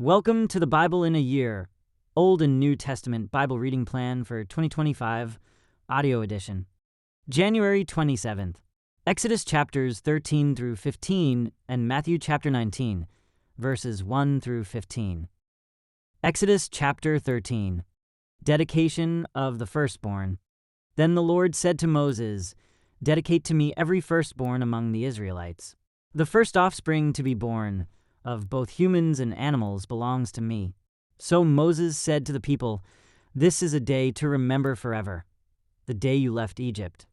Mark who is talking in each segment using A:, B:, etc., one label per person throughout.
A: Welcome to the Bible in a Year, Old and New Testament Bible Reading Plan for 2025, Audio Edition. January 27th, Exodus chapters 13 through 15 and Matthew chapter 19, verses 1 through 15. Exodus chapter 13, Dedication of the Firstborn. Then the Lord said to Moses, "Dedicate to me every firstborn among the Israelites. The first offspring to be born of both humans and animals belongs to me." So Moses said to the people, "This is a day to remember forever, the day you left Egypt,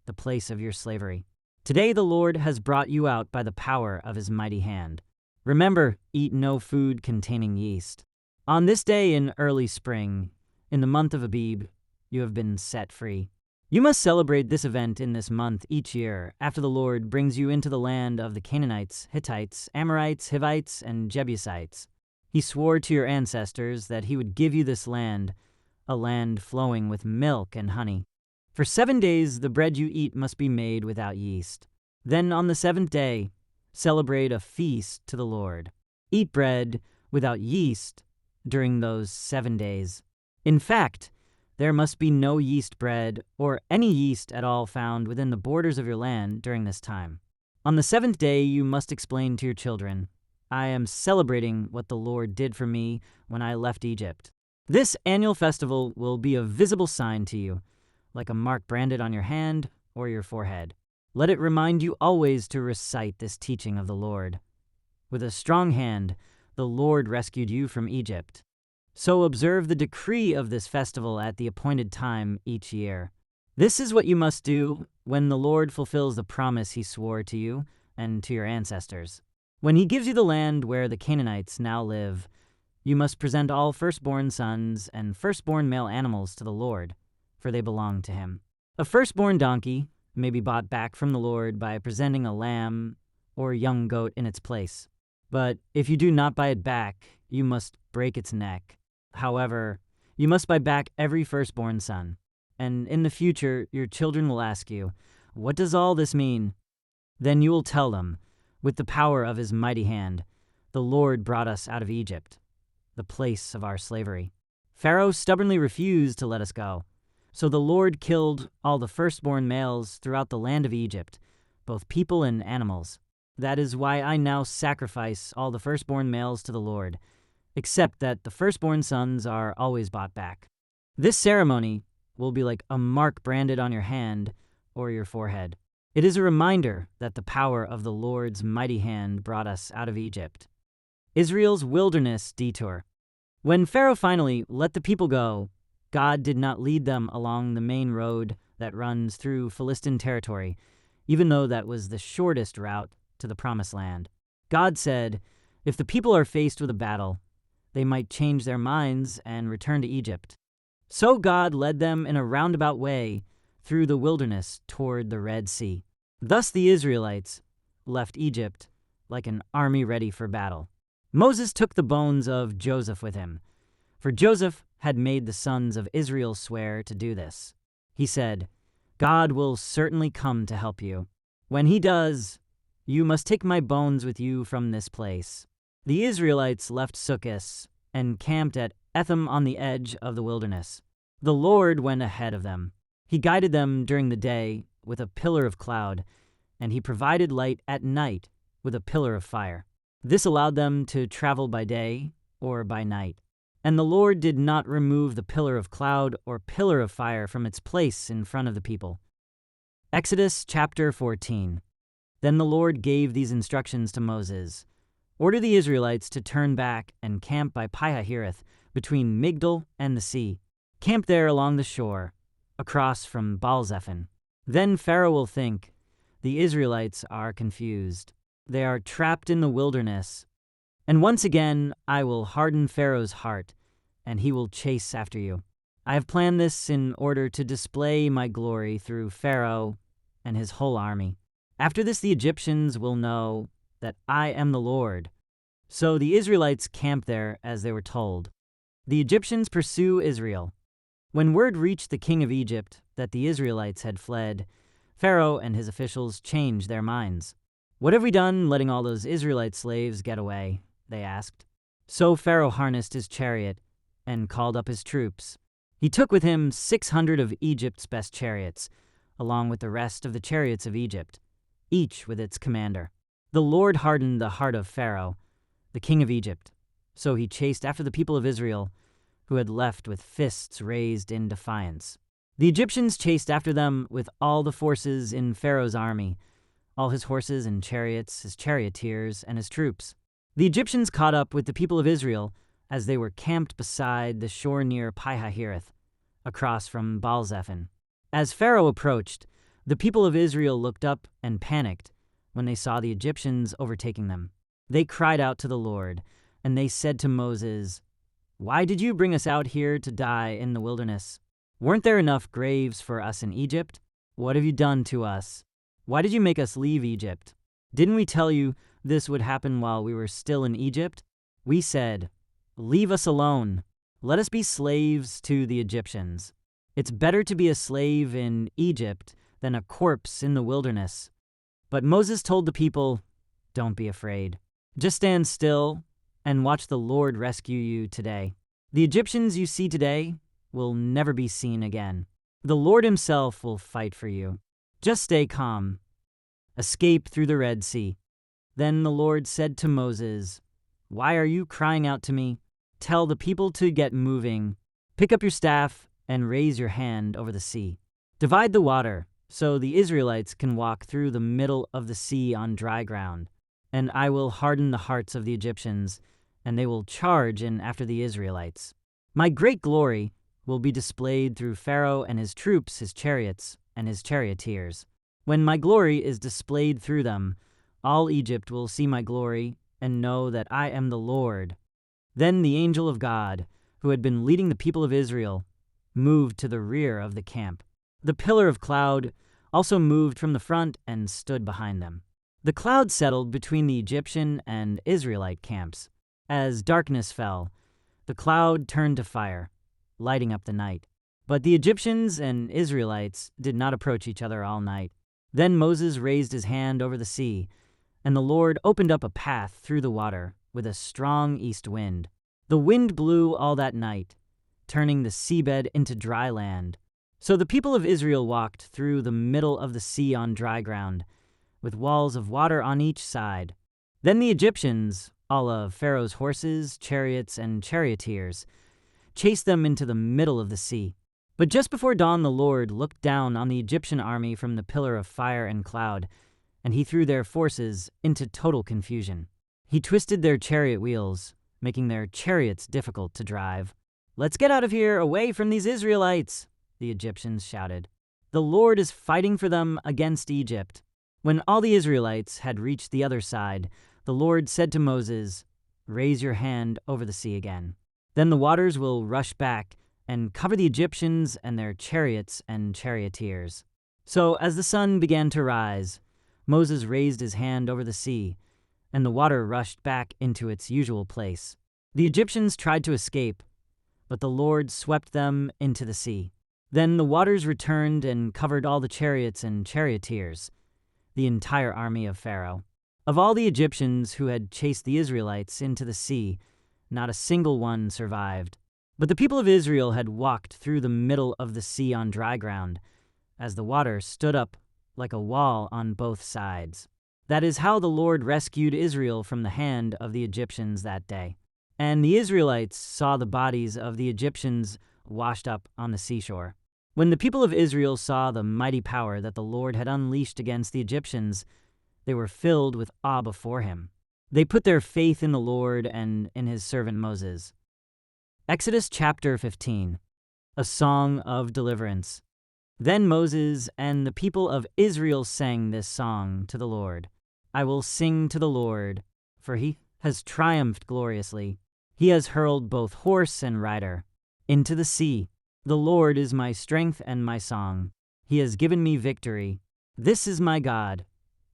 A: the place of your slavery. Today the Lord has brought you out by the power of his mighty hand. Remember, eat no food containing yeast. On this day in early spring, in the month of Abib, you have been set free. You must celebrate this event in this month each year after the Lord brings you into the land of the Canaanites, Hittites, Amorites, Hivites, and Jebusites. He swore to your ancestors that he would give you this land, a land flowing with milk and honey. For 7 days the bread you eat must be made without yeast. Then on the seventh day, celebrate a feast to the Lord. Eat bread without yeast during those 7 days. In fact, there must be no yeast bread or any yeast at all found within the borders of your land during this time. On the seventh day, you must explain to your children, "I am celebrating what the Lord did for me when I left Egypt." This annual festival will be a visible sign to you, like a mark branded on your hand or your forehead. Let it remind you always to recite this teaching of the Lord. With a strong hand, the Lord rescued you from Egypt. So observe the decree of this festival at the appointed time each year. This is what you must do when the Lord fulfills the promise he swore to you and to your ancestors. When he gives you the land where the Canaanites now live, you must present all firstborn sons and firstborn male animals to the Lord, for they belong to him. A firstborn donkey may be bought back from the Lord by presenting a lamb or young goat in its place. But if you do not buy it back, you must break its neck. However, you must buy back every firstborn son, and in the future your children will ask you, "What does all this mean?" Then you will tell them, "With the power of his mighty hand, the Lord brought us out of Egypt, the place of our slavery. Pharaoh stubbornly refused to let us go, so the Lord killed all the firstborn males throughout the land of Egypt, both people and animals. That is why I now sacrifice all the firstborn males to the Lord, except that the firstborn sons are always bought back." This ceremony will be like a mark branded on your hand or your forehead. It is a reminder that the power of the Lord's mighty hand brought us out of Egypt. Israel's wilderness detour. When Pharaoh finally let the people go, God did not lead them along the main road that runs through Philistine territory, even though that was the shortest route to the Promised Land. God said, if the people are faced with a battle, they might change their minds and return to Egypt. So God led them in a roundabout way through the wilderness toward the Red Sea. Thus the Israelites left Egypt like an army ready for battle. Moses took the bones of Joseph with him, for Joseph had made the sons of Israel swear to do this. He said, "God will certainly come to help you. When he does, you must take my bones with you from this place." The Israelites left Sukkot and camped at Etham on the edge of the wilderness. The Lord went ahead of them. He guided them during the day with a pillar of cloud, and he provided light at night with a pillar of fire. This allowed them to travel by day or by night. And the Lord did not remove the pillar of cloud or pillar of fire from its place in front of the people. Exodus chapter 14. Then the Lord gave these instructions to Moses. Order the Israelites to turn back and camp by Pi-hahiroth, between Migdol and the sea. Camp there along the shore, across from Baal-zephon. Then Pharaoh will think, the Israelites are confused. They are trapped in the wilderness. And once again, I will harden Pharaoh's heart, and he will chase after you. I have planned this in order to display my glory through Pharaoh and his whole army. After this, the Egyptians will know that I am the Lord. So the Israelites camp there as they were told. The Egyptians pursue Israel. When word reached the king of Egypt that the Israelites had fled, Pharaoh and his officials changed their minds. "What have we done letting all those Israelite slaves get away?" they asked. So Pharaoh harnessed his chariot and called up his troops. He took with him 600 of Egypt's best chariots, along with the rest of the chariots of Egypt, each with its commander. The Lord hardened the heart of Pharaoh, the king of Egypt, so he chased after the people of Israel, who had left with fists raised in defiance. The Egyptians chased after them with all the forces in Pharaoh's army, all his horses and chariots, his charioteers, and his troops. The Egyptians caught up with the people of Israel as they were camped beside the shore near Pi-Hahiroth, across from Baal-zephon. As Pharaoh approached, the people of Israel looked up and panicked when they saw the Egyptians overtaking them. They cried out to the Lord, and they said to Moses, "Why did you bring us out here to die in the wilderness? Weren't there enough graves for us in Egypt? What have you done to us? Why did you make us leave Egypt? Didn't we tell you this would happen while we were still in Egypt? We said, 'Leave us alone. Let us be slaves to the Egyptians.' It's better to be a slave in Egypt than a corpse in the wilderness." But Moses told the people, "Don't be afraid. Just stand still and watch the Lord rescue you today. The Egyptians you see today will never be seen again. The Lord himself will fight for you. Just stay calm. Escape through the Red Sea." Then the Lord said to Moses, "Why are you crying out to me? Tell the people to get moving. Pick up your staff and raise your hand over the sea. Divide the water so the Israelites can walk through the middle of the sea on dry ground. And I will harden the hearts of the Egyptians, and they will charge in after the Israelites. My great glory will be displayed through Pharaoh and his troops, his chariots, and his charioteers. When my glory is displayed through them, all Egypt will see my glory and know that I am the Lord." Then the angel of God, who had been leading the people of Israel, moved to the rear of the camp. The pillar of cloud also moved from the front and stood behind them. The cloud settled between the Egyptian and Israelite camps. As darkness fell, the cloud turned to fire, lighting up the night. But the Egyptians and Israelites did not approach each other all night. Then Moses raised his hand over the sea, and the Lord opened up a path through the water with a strong east wind. The wind blew all that night, turning the seabed into dry land. So the people of Israel walked through the middle of the sea on dry ground, with walls of water on each side. Then the Egyptians, all of Pharaoh's horses, chariots, and charioteers, chased them into the middle of the sea. But just before dawn the Lord looked down on the Egyptian army from the pillar of fire and cloud, and he threw their forces into total confusion. He twisted their chariot wheels, making their chariots difficult to drive. "Let's get out of here, away from these Israelites," the Egyptians shouted. "The Lord is fighting for them against Egypt." When all the Israelites had reached the other side, the Lord said to Moses, "Raise your hand over the sea again. Then the waters will rush back and cover the Egyptians and their chariots and charioteers." So as the sun began to rise, Moses raised his hand over the sea, and the water rushed back into its usual place. The Egyptians tried to escape, but the Lord swept them into the sea. Then the waters returned and covered all the chariots and charioteers, the entire army of Pharaoh. Of all the Egyptians who had chased the Israelites into the sea, not a single one survived. But the people of Israel had walked through the middle of the sea on dry ground, as the water stood up like a wall on both sides. That is how the Lord rescued Israel from the hand of the Egyptians that day. And the Israelites saw the bodies of the Egyptians washed up on the seashore. When the people of Israel saw the mighty power that the Lord had unleashed against the Egyptians, they were filled with awe before him. They put their faith in the Lord and in his servant Moses. Exodus chapter 15, a song of deliverance. Then Moses and the people of Israel sang this song to the Lord. "I will sing to the Lord, for he has triumphed gloriously. He has hurled both horse and rider into the sea. The Lord is my strength and my song. He has given me victory. This is my God,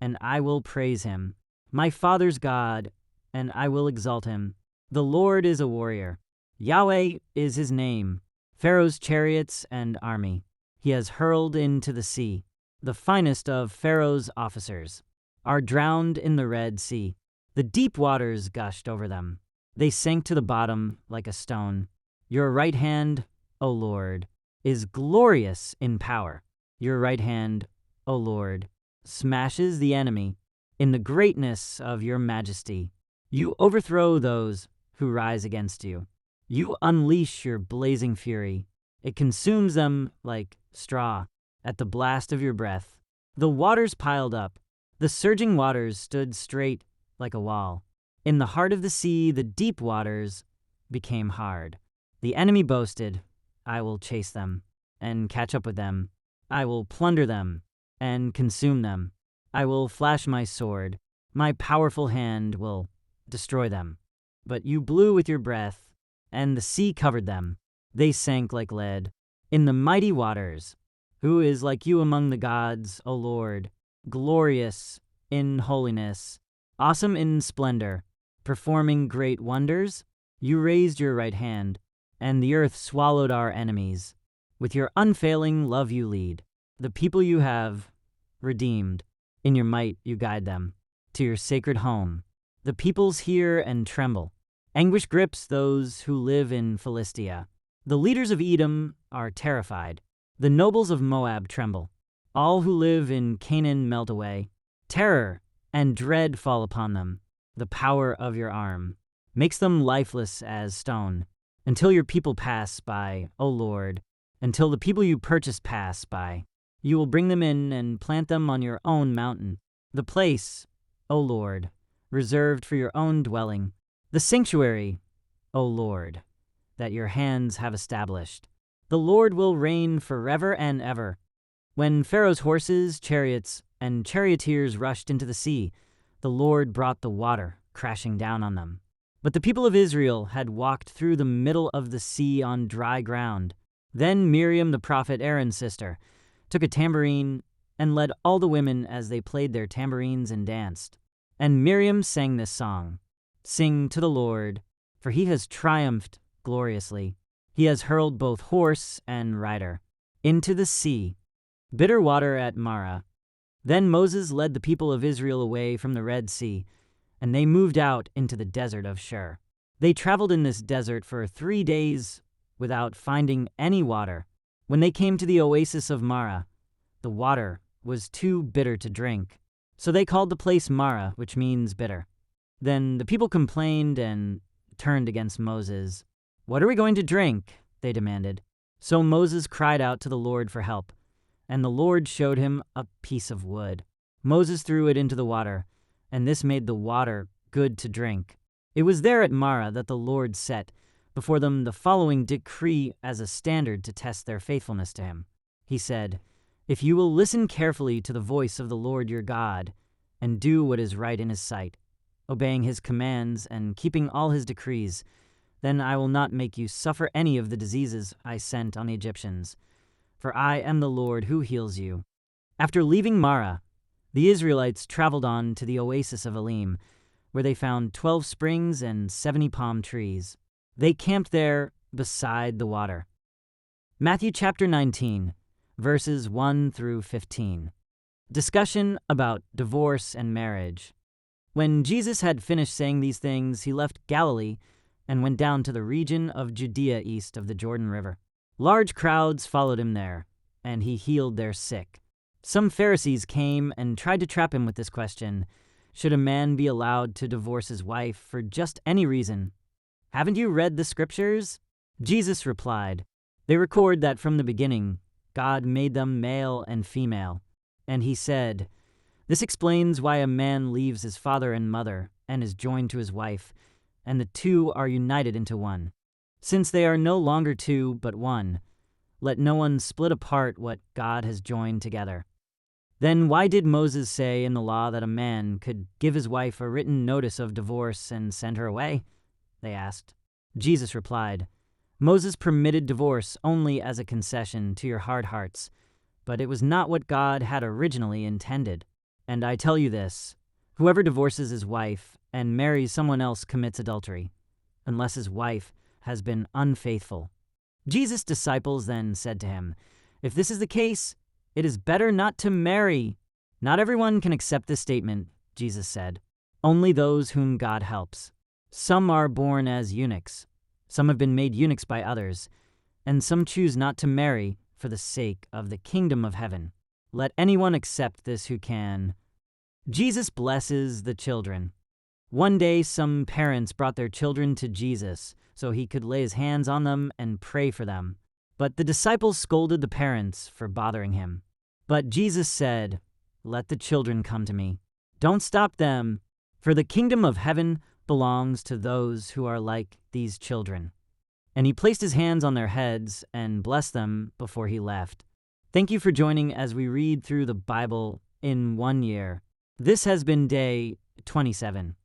A: and I will praise him. My father's God, and I will exalt him. The Lord is a warrior. Yahweh is his name. Pharaoh's chariots and army he has hurled into the sea. The finest of Pharaoh's officers are drowned in the Red Sea. The deep waters gushed over them. They sank to the bottom like a stone. Your right hand, O Lord, is glorious in power. Your right hand, O Lord, smashes the enemy in the greatness of your majesty. You overthrow those who rise against you. You unleash your blazing fury. It consumes them like straw at the blast of your breath. The waters piled up. The surging waters stood straight like a wall. In the heart of the sea, the deep waters became hard. The enemy boasted, I will chase them and catch up with them. I will plunder them and consume them. I will flash my sword. My powerful hand will destroy them. But you blew with your breath, and the sea covered them. They sank like lead in the mighty waters. Who is like you among the gods, O Lord, glorious in holiness, awesome in splendor, performing great wonders? You raised your right hand, and the earth swallowed our enemies. With your unfailing love you lead the people you have redeemed. In your might you guide them to your sacred home. The peoples hear and tremble. Anguish grips those who live in Philistia. The leaders of Edom are terrified. The nobles of Moab tremble. All who live in Canaan melt away. Terror and dread fall upon them. The power of your arm makes them lifeless as stone. Until your people pass by, O Lord, until the people you purchased pass by, you will bring them in and plant them on your own mountain, the place, O Lord, reserved for your own dwelling, the sanctuary, O Lord, that your hands have established. The Lord will reign forever and ever. When Pharaoh's horses, chariots, and charioteers rushed into the sea, the Lord brought the water crashing down on them. But the people of Israel had walked through the middle of the sea on dry ground. Then Miriam, the prophet Aaron's sister, took a tambourine and led all the women as they played their tambourines and danced. And Miriam sang this song, Sing to the Lord, for he has triumphed gloriously. He has hurled both horse and rider into the sea, bitter water at Marah. Then Moses led the people of Israel away from the Red Sea, and they moved out into the desert of Shur. They traveled in this desert for 3 days without finding any water. When they came to the oasis of Marah, the water was too bitter to drink. So they called the place Marah, which means bitter. Then the people complained and turned against Moses. What are we going to drink? They demanded. So Moses cried out to the Lord for help, and the Lord showed him a piece of wood. Moses threw it into the water, and this made the water good to drink. It was there at Marah that the Lord set before them the following decree as a standard to test their faithfulness to him. He said, If you will listen carefully to the voice of the Lord your God and do what is right in his sight, obeying his commands and keeping all his decrees, then I will not make you suffer any of the diseases I sent on the Egyptians, for I am the Lord who heals you. After leaving Marah, the Israelites traveled on to the oasis of Elim, where they found 12 springs and 70 palm trees. They camped there beside the water. Matthew chapter 19, verses 1 through 15. Discussion about divorce and marriage. When Jesus had finished saying these things, he left Galilee and went down to the region of Judea east of the Jordan River. Large crowds followed him there, and he healed their sick. Some Pharisees came and tried to trap him with this question, Should a man be allowed to divorce his wife for just any reason? Haven't you read the scriptures? Jesus replied, They record that from the beginning, God made them male and female. And he said, This explains why a man leaves his father and mother and is joined to his wife, and the two are united into one. Since they are no longer two, but one, let no one split apart what God has joined together. Then why did Moses say in the law that a man could give his wife a written notice of divorce and send her away? They asked. Jesus replied, Moses permitted divorce only as a concession to your hard hearts, but it was not what God had originally intended. And I tell you this, whoever divorces his wife and marries someone else commits adultery, unless his wife has been unfaithful. Jesus' disciples then said to him, If this is the case, it is better not to marry. Not everyone can accept this statement, Jesus said. Only those whom God helps. Some are born as eunuchs, some have been made eunuchs by others, and some choose not to marry for the sake of the kingdom of heaven. Let anyone accept this who can. Jesus blesses the children. One day, some parents brought their children to Jesus so he could lay his hands on them and pray for them. But the disciples scolded the parents for bothering him. But Jesus said, "Let the children come to me. Don't stop them, for the kingdom of heaven belongs to those who are like these children." And he placed his hands on their heads and blessed them before he left. Thank you for joining as we read through the Bible in 1 year. This has been day 27.